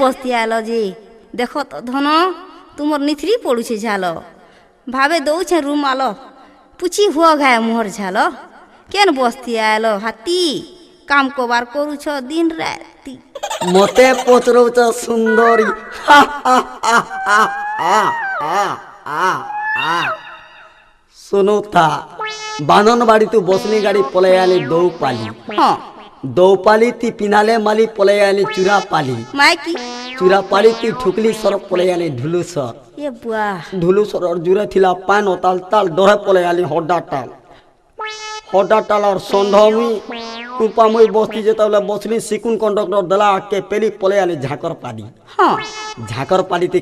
বস্তি আলো যে দেখ তো ধন তোমার নিথরি পড়ুছে ঝাল ভাবে দৌছে রুম আলো পুছি হুয়া ঘায় মুহর ঝাল কেন বস্তি আলো হাতি কাম কবার করুছ দিন রাতি মতে পচরৌছ সুন্দরী হা, হা, হা, হা, হা, হা, হা, হা। শোনো তা বাঁধন বাড়ি তু বসনি গাড়ি পলাই আনি দৌপালি হ্যাঁ দৌপালি তি পিনালে মালি পলাই আনি চূড়া পালি মাইকি চূড়া পালি তি ঠুকলি সর পলাই আনি ঢুলুসর এ বুয়া ঢুলুসর জুড়ে থিলা পান ও তাল তাল ডরে পলাই আনি হডা টাল আর সন্ধ্যমী কুপামই বসতি যেতলে বসলি সিকুন কন্ডক্টর দেলা কে পেলি পলাই আনি ঝাকর পালি হ্যাঁ ঝাকর পালিতে